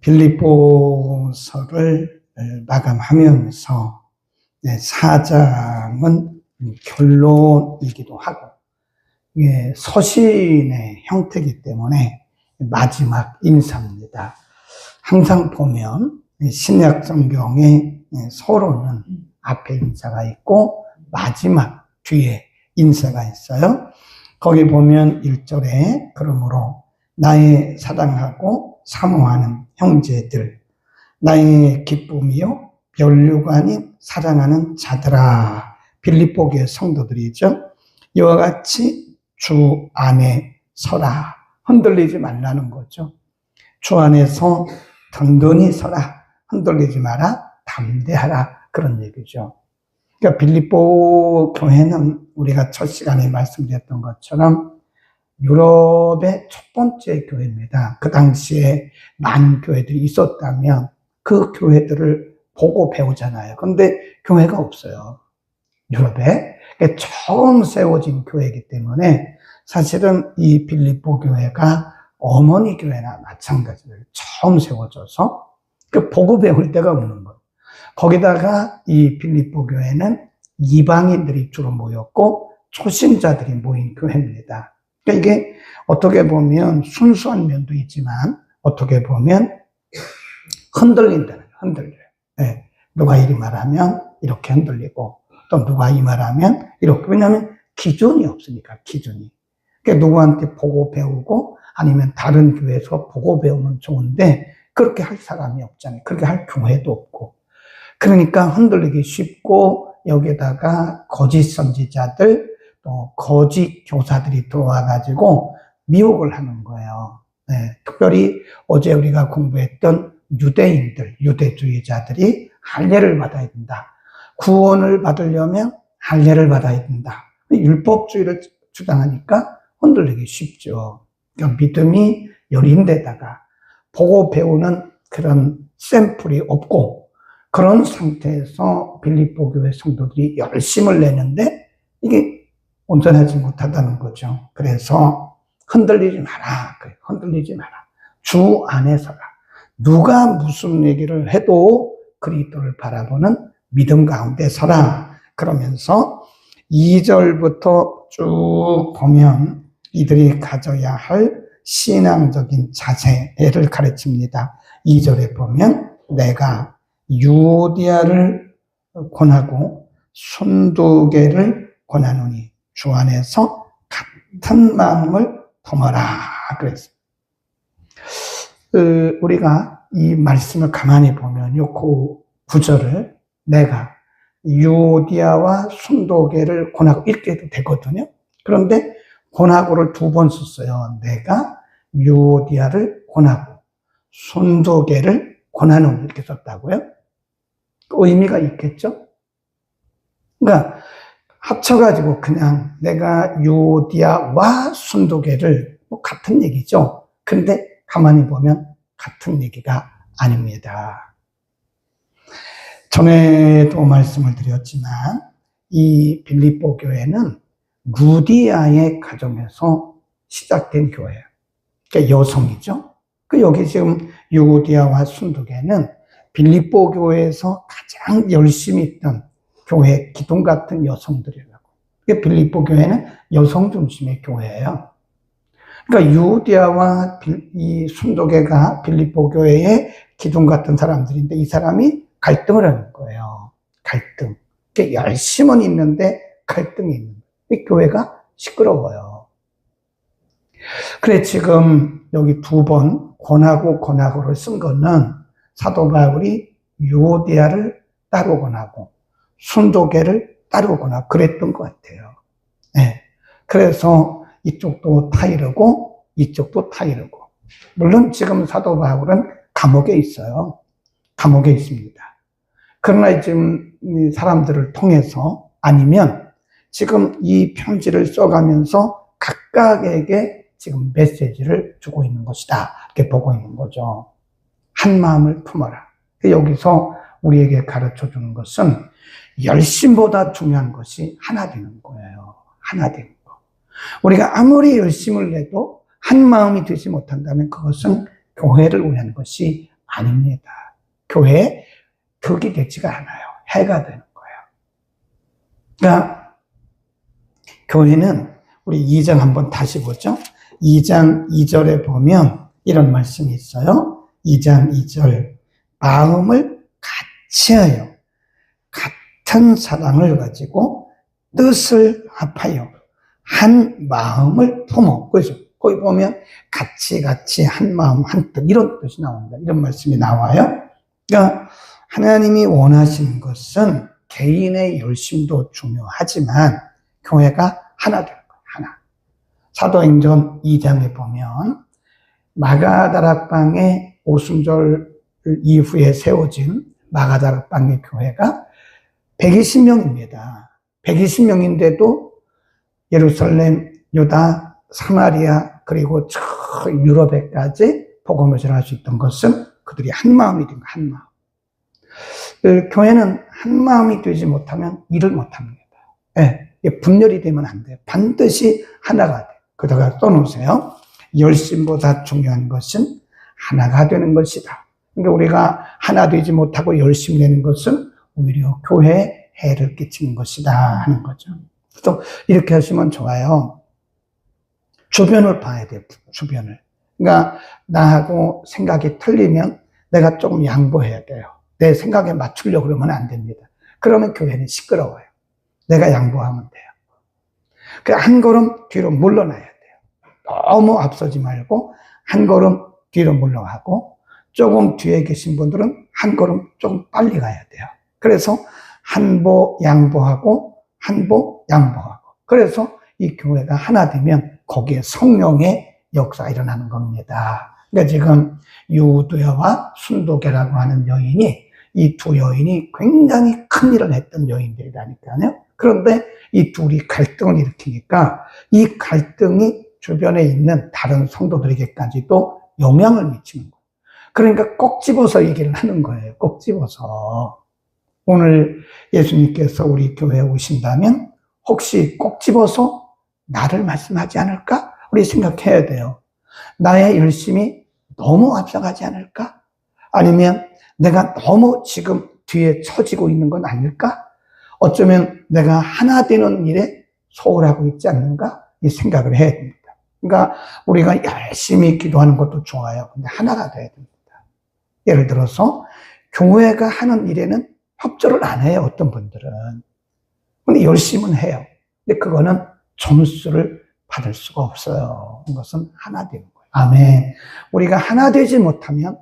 빌립보서를 마감하면서 4장은 결론이기도 하고 서신의 형태이기 때문에 마지막 인사입니다. 항상 보면 신약 성경에 서론은 앞에 인사가 있고 마지막 뒤에 인사가 있어요. 거기 보면 1절에 그러므로 나의 사랑하고 사모하는 형제들, 나의 기쁨이요 면류가 아닌 사랑하는 자들아, 빌립보 교회 성도들이죠. 이와 같이 주 안에 서라, 흔들리지 말라는 거죠. 주 안에서 든든히 서라, 흔들리지 마라, 담대하라, 그런 얘기죠. 그러니까 빌립보 교회는 우리가 첫 시간에 말씀드렸던 것처럼 유럽의 첫 번째 교회입니다. 그 당시에 많은 교회들이 있었다면 그 교회들을 보고 배우잖아요. 그런데 교회가 없어요, 유럽에. 처음 세워진 교회이기 때문에 사실은 이 빌립보 교회가 어머니 교회나 마찬가지로 처음 세워져서 보고 배울 데가 없는 거예요. 거기다가 이 빌립보 교회는 이방인들이 주로 모였고 초신자들이 모인 교회입니다. 그러니까 이게 어떻게 보면 순수한 면도 있지만 어떻게 보면 흔들린다는 거예요. 흔들려요. 네. 누가 이리 말하면 이렇게 흔들리고 또 누가 이 말하면 이렇게. 왜냐하면 기준이 없으니까, 기준이. 그러니까 누구한테 보고 배우고 아니면 다른 교회에서 보고 배우면 좋은데 그렇게 할 사람이 없잖아요. 그렇게 할 교회도 없고. 그러니까 흔들리기 쉽고 여기에다가 거짓 선지자들 또 거짓 교사들이 들어와가지고 미혹을 하는 거예요. 네, 특별히 어제 우리가 공부했던 유대인들, 유대주의자들이 할례를 받아야 된다. 구원을 받으려면 할례를 받아야 된다. 율법주의를 주장하니까 흔들리기 쉽죠. 그러니까 믿음이 여린 데다가 보고 배우는 그런 샘플이 없고 그런 상태에서 빌립보 교회 성도들이 열심을 내는데 이게 온전하지 못하다는 거죠. 그래서 흔들리지 마라. 흔들리지 마라. 주 안에 서라. 누가 무슨 얘기를 해도 그리스도를 바라보는 믿음 가운데 서라. 그러면서 2절부터 쭉 보면 이들이 가져야 할 신앙적인 자세를 가르칩니다. 2절에 보면 내가 유오디아를 권하고 순두개를 권하노니 주 안에서 같은 마음을 품어라 그랬어요. 우리가 이 말씀을 가만히 보면 요 구절을 내가 유오디아와 순두개를 권하고 이렇게 해도 되거든요. 그런데 권하고를 2번 썼어요. 내가 유오디아를 권하고 순두개를 권하노니 이렇게 썼다고요. 의미가 있겠죠? 그러니까 합쳐가지고 그냥 내가 유오디아와 순두개를 같은 얘기죠. 근데 가만히 보면 같은 얘기가 아닙니다. 전에도 말씀을 드렸지만 이 빌립보 교회는 루디아의 가정에서 시작된 교회예요. 그러니까 여성이죠. 여기 지금 유오디아와 순두개는 빌립보 교회에서 가장 열심히 있던 교회 기둥 같은 여성들이라고. 빌립보 교회는 여성 중심의 교회예요. 그러니까 유오디아와 이 순두개가 빌립보 교회의 기둥 같은 사람들인데 이 사람이 갈등을 하는 거예요. 갈등. 열심은 있는데 갈등이 있는 거예요. 이 교회가 시끄러워요. 그래 지금 여기 2번 권하고를 쓴 거는 사도 바울이 유오디아를 따로 권하고 순두개를 따로 권하고 그랬던 것 같아요. 네. 그래서 이쪽도 타이르고 이쪽도 타이르고. 물론 지금 사도 바울은 감옥에 있어요. 감옥에 있습니다. 그러나 지금 사람들을 통해서 아니면 지금 이 편지를 써가면서 각각에게 지금 메시지를 주고 있는 것이다. 이렇게 보고 있는 거죠. 한 마음을 품어라. 여기서 우리에게 가르쳐 주는 것은 열심보다 중요한 것이 하나 되는 거예요. 하나 되는 거. 우리가 아무리 열심을 내도 한 마음이 되지 못한다면 그것은 교회를 위한 것이 아닙니다. 교회에 덕이 되지가 않아요. 해가 되는 거예요. 그러니까 교회는 우리 2장 한번 다시 보죠. 2장 2절에 보면 이런 말씀이 있어요. 2장 2절 마음을 같이 하여 같은 사랑을 가지고 뜻을 합하여 한 마음을 품어. 그죠? 거기 보면 같이 한 마음 한 뜻 이런 뜻이 나온다. 이런 말씀이 나와요. 그러니까 하나님이 원하시는 것은 개인의 열심도 중요하지만 교회가 하나 되는 거예요. 하나. 사도행전 2장에 보면 마가다락방의 오순절 이후에 세워진 마가다락방의 교회가 120명입니다. 120명인데도 예루살렘, 유다, 사마리아 그리고 저 유럽에까지 복음을 전할 수 있던 것은 그들이 한 마음이 된 거예요. 한 마음. 교회는 한 마음이 되지 못하면 일을 못합니다. 네, 분열이 되면 안 돼요. 반드시 하나가 돼요. 그다가 써놓으세요. 열심보다 중요한 것은 하나가 되는 것이다. 그러니까 우리가 하나 되지 못하고 열심 내는 것은 오히려 교회에 해를 끼치는 것이다 하는 거죠. 또 이렇게 하시면 좋아요. 주변을 봐야 돼요. 주변을. 그러니까 나하고 생각이 틀리면 내가 조금 양보해야 돼요. 내 생각에 맞추려고 그러면 안 됩니다. 그러면 교회는 시끄러워요. 내가 양보하면 돼요. 한 걸음 뒤로 물러나야 돼요. 너무 앞서지 말고 한 걸음 뒤로 물러가고 조금 뒤에 계신 분들은 한 걸음 조금 빨리 가야 돼요. 그래서 한보 양보하고 한보 양보하고 그래서 이 교회가 하나 되면 거기에 성령의 역사가 일어나는 겁니다. 그러니까 지금 유두야와 순도계라고 하는 여인이 이 두 여인이 굉장히 큰 일을 했던 여인들이라니까요. 그런데 이 둘이 갈등을 일으키니까 이 갈등이 주변에 있는 다른 성도들에게까지도 영향을 미치는 거예요. 그러니까 꼭 집어서 얘기를 하는 거예요. 꼭 집어서. 오늘 예수님께서 우리 교회에 오신다면 혹시 꼭 집어서 나를 말씀하지 않을까? 우리 생각해야 돼요. 나의 열심이 너무 앞서가지 않을까? 아니면 내가 너무 지금 뒤에 처지고 있는 건 아닐까? 어쩌면 내가 하나 되는 일에 소홀하고 있지 않는가? 이 생각을 해야 됩니다. 그러니까 우리가 열심히 기도하는 것도 좋아요. 근데 하나가 돼야 됩니다. 예를 들어서 교회가 하는 일에는 협조를 안 해요. 어떤 분들은. 근데 열심은 해요. 근데 그거는 점수를 받을 수가 없어요. 이것은 하나 되는 거예요. 아멘. 우리가 하나 되지 못하면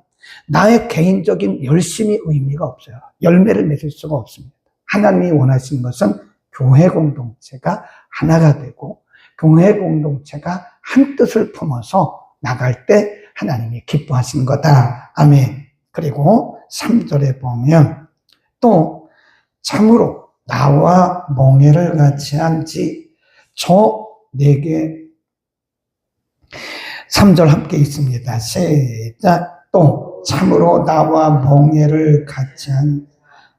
나의 개인적인 열심이 의미가 없어요. 열매를 맺을 수가 없습니다. 하나님이 원하시는 것은 교회 공동체가 하나가 되고 교회 공동체가 한 뜻을 품어서 나갈 때 하나님이 기뻐하시는 거다. 아멘. 그리고 3절에 보면 또 참으로 나와 멍에를 같이 한지 저 내게 3절 함께 있습니다. 시작. 또 참으로 나와 멍에를 같이 한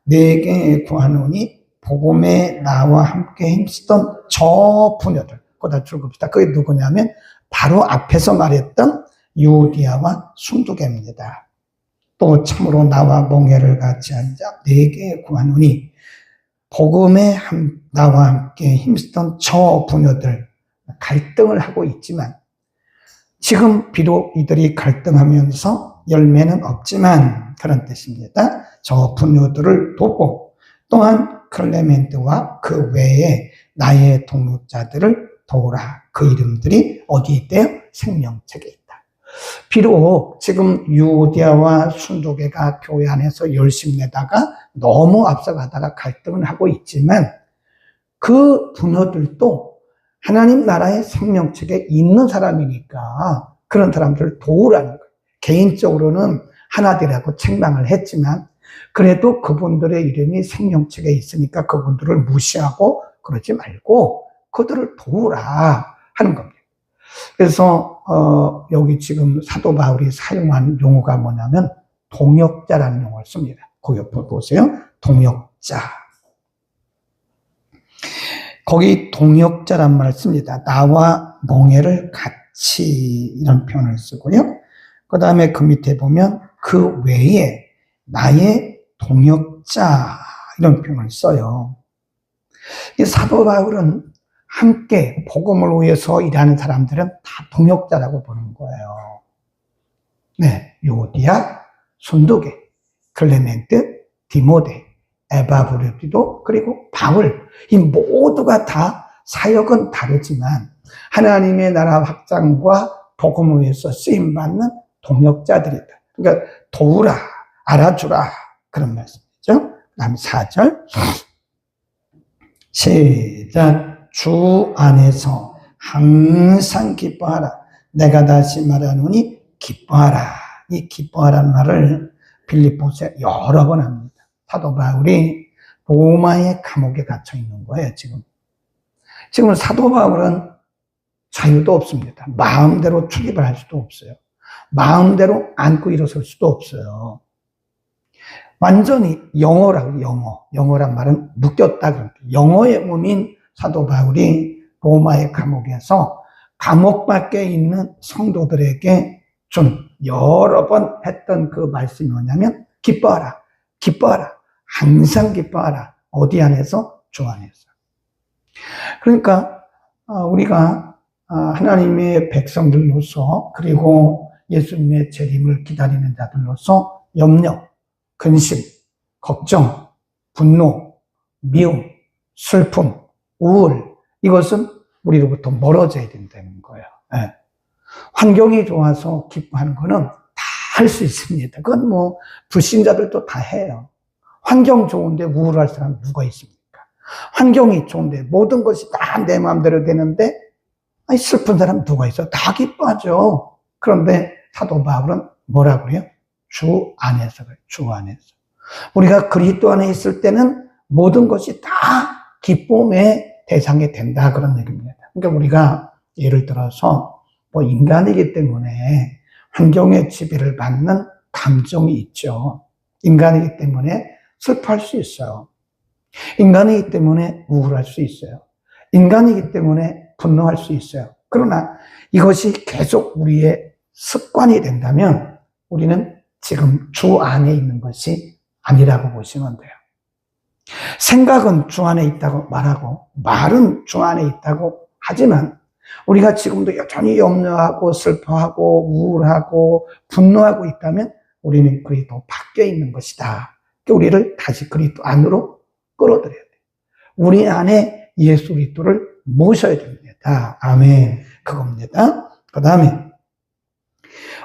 내게 구하노니 복음에 나와 함께 힘쓰던 저 부녀들 거기다 줄겁시다. 그게 누구냐면 바로 앞에서 말했던 유디아와 순두개입니다. 또 참으로 나와 멍에를 같이 앉아 내게 구하노니 복음에 나와 함께 힘쓰던 저 부녀들 갈등을 하고 있지만 지금 비록 이들이 갈등하면서 열매는 없지만 그런 뜻입니다. 저 부녀들을 돕고 또한 클레멘트와 그 외에 나의 동역자들을 도우라. 그 이름들이 어디 있대요? 생명책에 있다. 비록 지금 유디아와 순도계가 교회 안에서 열심히 내다가 너무 앞서가다가 갈등을 하고 있지만 그 부녀들도 하나님 나라의 생명책에 있는 사람이니까 그런 사람들을 도우라는 거예요. 개인적으로는 하나되라고 책망을 했지만 그래도 그분들의 이름이 생명책에 있으니까 그분들을 무시하고 그러지 말고 그들을 도우라 하는 겁니다. 그래서 여기 지금 사도 바울이 사용한 용어가 뭐냐면 동역자라는 용어를 씁니다. 그 옆에 보세요. 동역자. 거기 동역자란 말을 씁니다. 나와 멍에를 같이 이런 표현을 쓰고요. 그 다음에 그 밑에 보면 그 외에 나의 동역자 이런 표현을 써요. 이 사도 바울은 함께 복음을 위해서 일하는 사람들은 다 동역자라고 보는 거예요. 네, 요디아, 순두계, 클레멘트, 디모데, 에바브르디도 그리고 바울 이 모두가 다 사역은 다르지만 하나님의 나라 확장과 복음을 위해서 쓰임받는 동역자들이다. 그러니까 도우라, 알아주라 그런 말씀이죠. 그 다음 4절 시작. 주 안에서 항상 기뻐하라. 내가 다시 말하노니 기뻐하라. 이 기뻐하라는 말을 빌립보서에 여러 번 합니다. 사도 바울이 로마의 감옥에 갇혀 있는 거예요, 지금. 지금 사도 바울은 자유도 없습니다. 마음대로 출입을 할 수도 없어요. 마음대로 앉고 일어설 수도 없어요. 완전히 영어라고, 영어란 말은 묶였다. 그럽니다. 영어의 몸인 사도 바울이 로마의 감옥에서 감옥 밖에 있는 성도들에게 좀 여러 번 했던 그 말씀이 뭐냐면 기뻐하라, 기뻐하라, 항상 기뻐하라. 어디 안에서? 주 안에서. 그러니까 우리가 하나님의 백성들로서 그리고 예수님의 재림을 기다리는 자들로서 염려, 근심, 걱정, 분노, 미움, 슬픔, 우울 이것은 우리로부터 멀어져야 된다는 거예요. 네. 환경이 좋아서 기뻐하는 거는 다 할 수 있습니다. 그건 뭐 불신자들도 다 해요. 환경 좋은데 우울할 사람 누가 있습니까? 환경이 좋은데 모든 것이 다 내 마음대로 되는데 슬픈 사람 누가 있어? 다 기뻐하죠. 그런데 사도 바울은 뭐라고 그래요? 주 안에서 그래요. 주 안에서. 우리가 그리스도 안에 있을 때는 모든 것이 다 기쁨의 대상이 된다 그런 얘기입니다. 그러니까 우리가 예를 들어서 뭐 인간이기 때문에 환경의 지배를 받는 감정이 있죠. 인간이기 때문에 슬퍼할 수 있어요. 인간이기 때문에 우울할 수 있어요. 인간이기 때문에 분노할 수 있어요. 그러나 이것이 계속 우리의 습관이 된다면 우리는 지금 주 안에 있는 것이 아니라고 보시면 돼요. 생각은 주 안에 있다고 말하고 말은 주 안에 있다고 하지만 우리가 지금도 여전히 염려하고 슬퍼하고 우울하고 분노하고 있다면 우리는 그리스도 밖에 있는 것이다. 우리를 다시 그리스도 안으로 끌어들여야 돼요. 우리 안에 예수 그리스도를 모셔야 됩니다. 아멘. 그겁니다. 그 다음에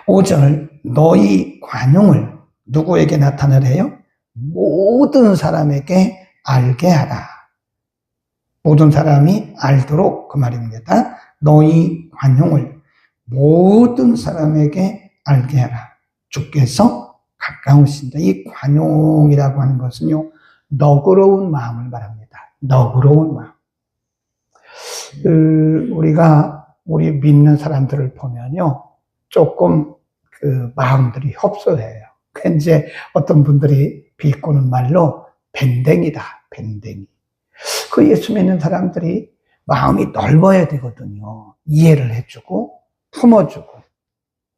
5절 너희 관용을 누구에게 나타내래요? 모든 사람에게 알게 하라. 모든 사람이 알도록 그 말입니다. 너희 관용을 모든 사람에게 알게 하라. 주께서 가까우신다. 이 관용이라고 하는 것은요, 너그러운 마음을 말합니다. 너그러운 마음. 우리 믿는 사람들을 보면요, 조금 그 마음들이 협소해요. 이제 어떤 분들이 비꼬는 말로 밴댕이다, 밴댕이. 그 예수 믿는 사람들이 마음이 넓어야 되거든요. 이해를 해주고, 품어주고,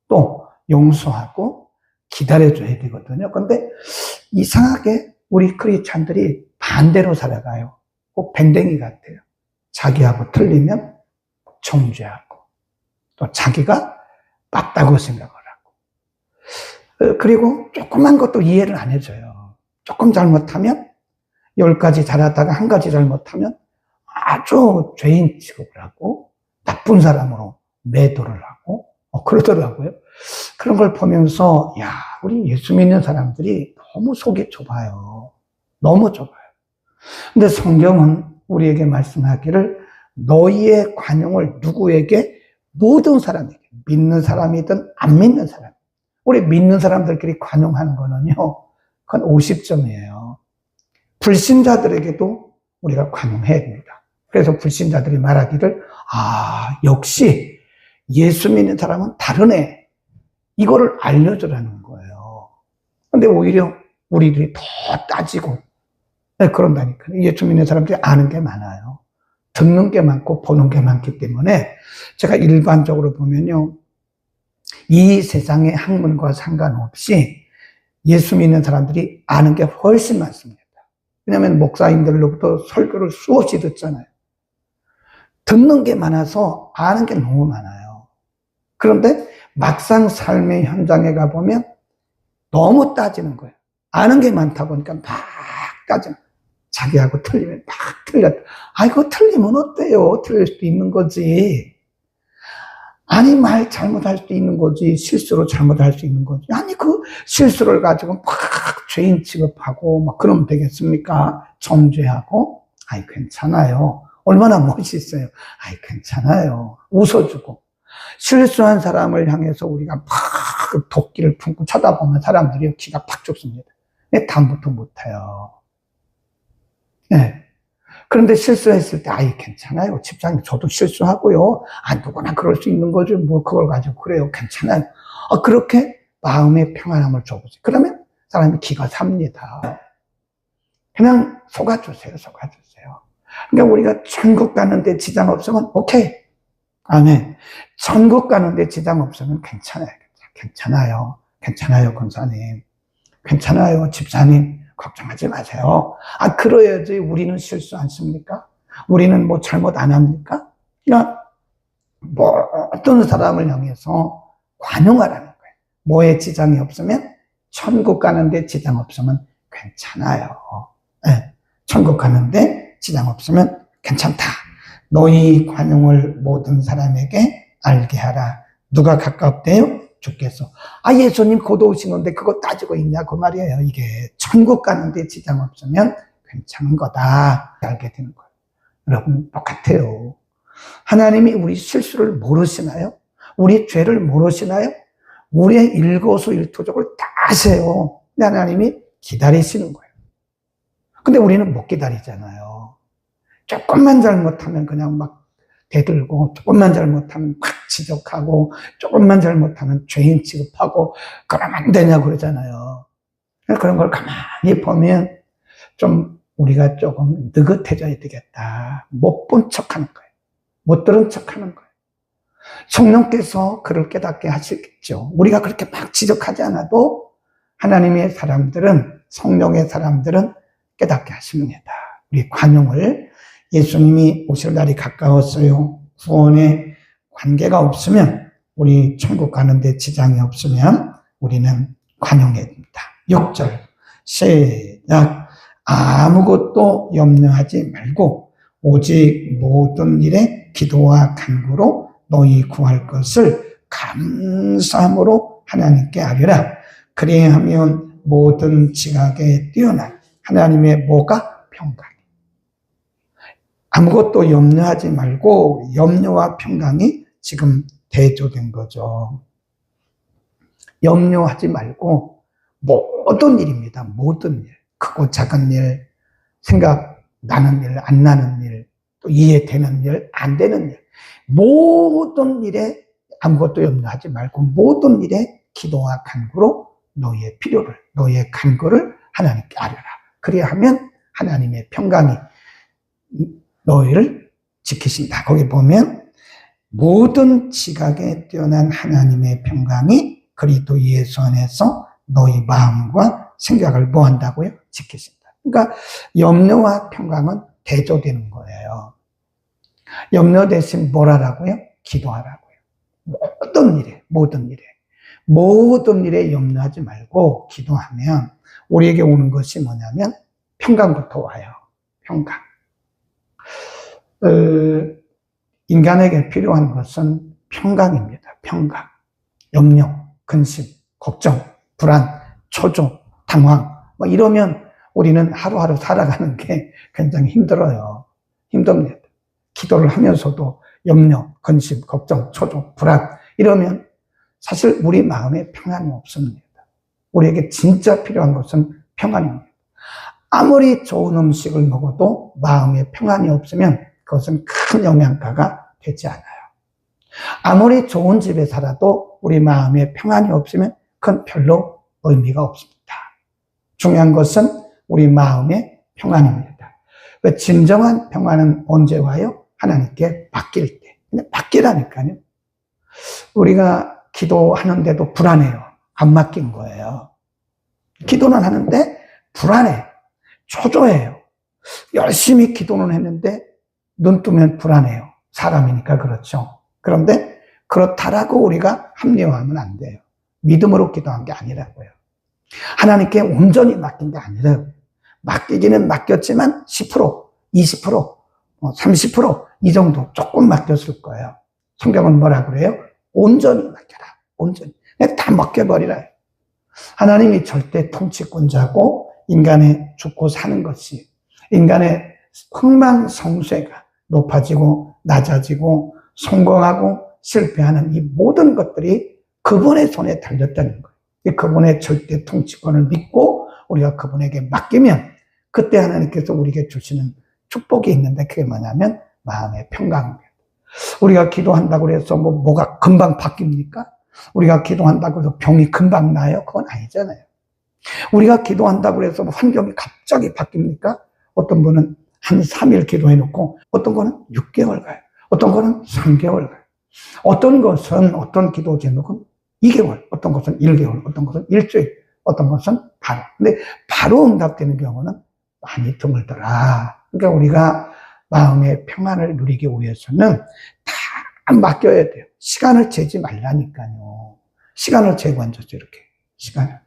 또 용서하고, 기다려줘야 되거든요. 근데 이상하게 우리 크리스찬들이 반대로 살아가요. 꼭 밴댕이 같아요. 자기하고 틀리면 정죄하고, 또 자기가 맞다고 생각을 하고, 그리고 조그만 것도 이해를 안 해줘요. 조금 잘못하면 10가지 잘하다가 1가지 잘못하면 아주 죄인 취급을 하고 나쁜 사람으로 매도를 하고 그러더라고요. 그런 걸 보면서 야, 우리 예수 믿는 사람들이 너무 속이 좁아요. 너무 좁아요. 근데 성경은 우리에게 말씀하기를 너희의 관용을 누구에게? 모든 사람에게. 믿는 사람이든 안 믿는 사람. 우리 믿는 사람들끼리 관용하는 거는요, 그건 50점이에요. 불신자들에게도 우리가 관용해야 됩니다. 그래서 불신자들이 말하기를 역시 예수 믿는 사람은 다르네. 이거를 알려주라는 거예요. 근데 오히려 우리들이 더 따지고 그런다니까요. 예수 믿는 사람들이 아는 게 많아요. 듣는 게 많고 보는 게 많기 때문에 제가 일반적으로 보면요, 이 세상의 학문과 상관없이 예수 믿는 사람들이 아는 게 훨씬 많습니다. 왜냐하면 목사님들로부터 설교를 수없이 듣잖아요. 듣는 게 많아서 아는 게 너무 많아요. 그런데 막상 삶의 현장에 가보면 너무 따지는 거예요. 아는 게 많다 보니까 막 따지는 거예요. 자기하고 틀리면 막 틀렸다. 아이고, 틀리면 어때요? 틀릴 수도 있는 거지. 아니, 말 잘못할 수도 있는 거지. 실수로 잘못할 수 있는 거지. 아니, 그 실수를 가지고 막 죄인 취급하고 막 그러면 되겠습니까? 정죄하고. 아이, 괜찮아요. 얼마나 멋있어요. 아이, 괜찮아요. 웃어주고. 실수한 사람을 향해서 우리가 막 도끼를 품고 쳐다보면 사람들이 기가 팍 죽습니다. 다음부터 못해요. 네. 그런데 실수했을 때, 아이, 괜찮아요. 집사님, 저도 실수하고요. 아, 누구나 그럴 수 있는 거죠. 뭐, 그걸 가지고 그래요. 괜찮아요. 그렇게 마음의 평안함을 줘보세요. 그러면 사람이 기가 삽니다. 그냥 속아주세요. 속아주세요. 그러니까 우리가 천국 가는데 지장 없으면, 오케이. 아멘. 천국 가는데 지장 없으면 괜찮아요. 괜찮아요. 괜찮아요, 권사님. 괜찮아요, 집사님. 걱정하지 마세요. 아, 그래야지 우리는 실수 않습니까? 우리는 뭐 잘못 안 합니까? 그러니까 뭐 어떤 사람을 향해서 관용하라는 거예요. 뭐에 지장이 없으면 천국 가는데 지장 없으면 괜찮아요. 네. 천국 가는데 지장 없으면 괜찮다. 너희 관용을 모든 사람에게 알게 하라. 누가 가깝대요? 주께서. 아, 예수님 곧 오시는데 그거 따지고 있냐? 그 말이에요. 이게 천국 가는데 지장 없으면 괜찮은 거다. 알게 되는 거예요. 여러분, 똑같아요. 하나님이 우리 실수를 모르시나요? 우리 죄를 모르시나요? 우리의 일거수일투족을 다 아세요. 근데 하나님이 기다리시는 거예요. 근데 우리는 못 기다리잖아요. 조금만 잘못하면 그냥 막 대들고, 조금만 잘못하면 막 지적하고, 조금만 잘못하면 죄인 취급하고, 그러면 안 되냐고 그러잖아요. 그런 걸 가만히 보면 좀 우리가 조금 느긋해져야 되겠다. 못 본 척 하는 거예요. 못 들은 척 하는 거예요. 성령께서 그를 깨닫게 하시겠죠. 우리가 그렇게 막 지적하지 않아도 하나님의 사람들은, 성령의 사람들은 깨닫게 하십니다. 우리 관용을, 예수님이 오실 날이 가까웠어요. 구원의 관계가 없으면, 우리 천국 가는데 지장이 없으면 우리는 관용해야 됩니다. 6절 시작. 아무것도 염려하지 말고 오직 모든 일에 기도와 간구로 너희 구할 것을 감사함으로 하나님께 아뢰라. 그래야하면 모든 지각에 뛰어난 하나님의 뭐가? 평강이. 아무것도 염려하지 말고, 염려와 평강이 지금 대조된 거죠. 염려하지 말고 모든 일입니다. 모든 일. 크고 작은 일, 생각나는 일, 안 나는 일, 또 이해되는 일, 안 되는 일. 모든 일에 아무것도 염려하지 말고 모든 일에 기도와 간구로 너희의 필요를, 너희의 간구를 하나님께 아뢰라. 그래야 하면 하나님의 평강이 너희를 지키신다. 거기 보면 모든 지각에 뛰어난 하나님의 평강이 그리스도 예수 안에서 너희 마음과 생각을 뭐 한다고요? 지키신다. 그러니까 염려와 평강은 대조되는 거예요. 염려 대신 뭘 하라고요? 기도하라고요. 모든 일에 염려하지 말고 기도하면 우리에게 오는 것이 뭐냐면 평강부터 와요. 평강. 인간에게 필요한 것은 평강입니다. 평강. 염려, 근심, 걱정, 불안, 초조, 당황, 뭐 이러면 우리는 하루하루 살아가는 게 굉장히 힘들어요. 힘듭니다. 기도를 하면서도 염려, 근심, 걱정, 초조, 불안 이러면 사실 우리 마음에 평안이 없습니다. 우리에게 진짜 필요한 것은 평안입니다. 아무리 좋은 음식을 먹어도 마음에 평안이 없으면 그것은 큰 영양가가 되지 않아요. 아무리 좋은 집에 살아도 우리 마음에 평안이 없으면 그건 별로 의미가 없습니다. 중요한 것은 우리 마음의 평안입니다. 진정한 평안은 언제 와요? 하나님께 맡길 때. 근데 맡기라니까요. 우리가 기도하는데도 불안해요. 안 맡긴 거예요. 기도는 하는데 불안해. 초조해요. 열심히 기도는 했는데 눈 뜨면 불안해요. 사람이니까 그렇죠. 그런데 그렇다라고 우리가 합리화하면 안 돼요. 믿음으로 기도한 게 아니라고요. 하나님께 온전히 맡긴 게 아니라고요. 맡기기는 맡겼지만 10%, 20%, 30%이 정도 조금 맡겼을 거예요. 성경은 뭐라 그래요? 온전히 맡겨라. 온전히. 그냥 다 맡겨버리라. 하나님이 절대 통치권자고 인간의 죽고 사는 것이 인간의 흥망성쇠가 높아지고 낮아지고 성공하고 실패하는 이 모든 것들이 그분의 손에 달렸다는 거예요. 그분의 절대 통치권을 믿고 우리가 그분에게 맡기면 그때 하나님께서 우리에게 주시는 축복이 있는데 그게 뭐냐면 마음의 평강입니다. 우리가 기도한다고 해서 뭐가 금방 바뀝니까? 우리가 기도한다고 해서 병이 금방 나요? 그건 아니잖아요. 우리가 기도한다고 해서 환경이 갑자기 바뀝니까? 어떤 분은 한 3일 기도해놓고 어떤 거는 6개월 가요. 어떤 거는 3개월 가요. 어떤 것은 어떤 기도 제목은 2개월, 어떤 것은 1개월, 어떤 것은 일주일, 어떤 것은 바로. 근데 바로 응답되는 경우는 많이 드물더라. 그러니까 우리가 마음의 평안을 누리기 위해서는 다 맡겨야 돼요. 시간을 재지 말라니까요. 시간을 재고 앉았죠, 이렇게. 시간을.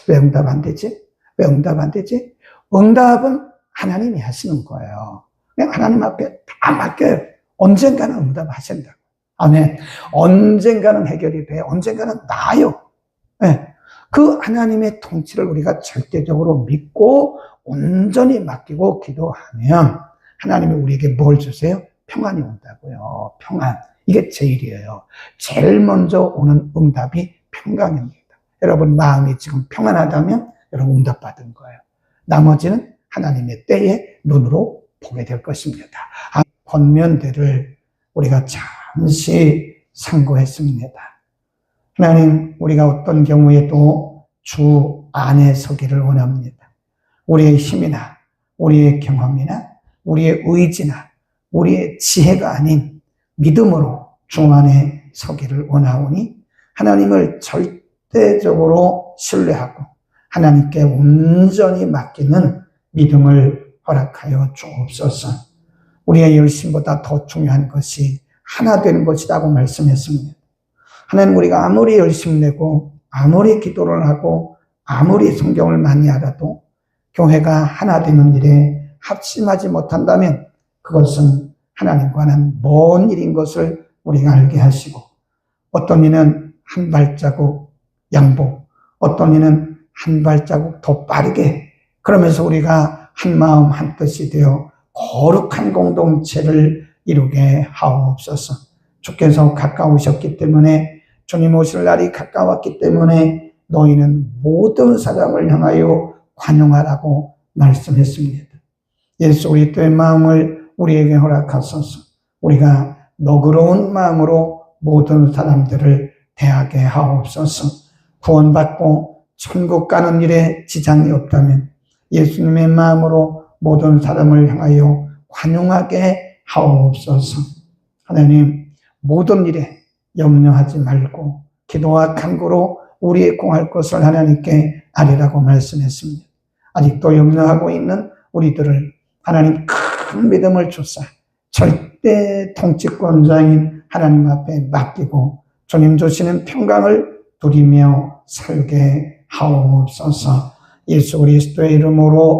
왜 응답 안 되지? 왜 응답 안 되지? 응답은 하나님이 하시는 거예요. 그냥 하나님 앞에 다 맡겨요. 언젠가는 응답하신다고. 아멘. 언젠가는 해결이 돼. 언젠가는 나아요. 네. 그 하나님의 통치를 우리가 절대적으로 믿고 온전히 맡기고 기도하면 하나님이 우리에게 뭘 주세요? 평안이 온다고요. 평안. 이게 제일이에요. 제일 먼저 오는 응답이 평강입니다. 여러분 마음이 지금 평안하다면 여러분 응답받은 거예요. 나머지는 하나님의 때에 눈으로 보게 될 것입니다. 권면들을 우리가 잠시 상고했습니다. 하나님, 우리가 어떤 경우에도 주 안에 서기를 원합니다. 우리의 힘이나 우리의 경험이나 우리의 의지나 우리의 지혜가 아닌 믿음으로 주 안에 서기를 원하오니 하나님을 절대적으로 신뢰하고 하나님께 온전히 맡기는 믿음을 허락하여 주옵소서. 우리의 열심보다 더 중요한 것이 하나 되는 것이라고 말씀했습니다. 하나님, 우리가 아무리 열심 내고 아무리 기도를 하고 아무리 성경을 많이 알아도 교회가 하나 되는 일에 합심하지 못한다면 그것은 하나님과는 먼 일인 것을 우리가 알게 하시고 어떤 이는 한 발자국 양보, 어떤 이는 한 발자국 더 빠르게 그러면서 우리가 한 마음 한 뜻이 되어 거룩한 공동체를 이루게 하옵소서. 주께서 가까우셨기 때문에 주님 오실 날이 가까웠기 때문에 너희는 모든 사람을 향하여 관용하라고 말씀했습니다. 예수 그리스도의 마음을 우리에게 허락하소서. 우리가 너그러운 마음으로 모든 사람들을 대하게 하옵소서. 구원받고 천국 가는 일에 지장이 없다면 예수님의 마음으로 모든 사람을 향하여 관용하게 하옵소서. 하나님, 모든 일에 염려하지 말고 기도와 간구로 우리의 공할 것을 하나님께 아뢰라고 말씀했습니다. 아직도 염려하고 있는 우리들을 하나님 큰 믿음을 주사 절대 통치권자인 하나님 앞에 맡기고 주님 주시는 평강을 누리며 살게 하옵소서. 예수 그리스도의 이름으로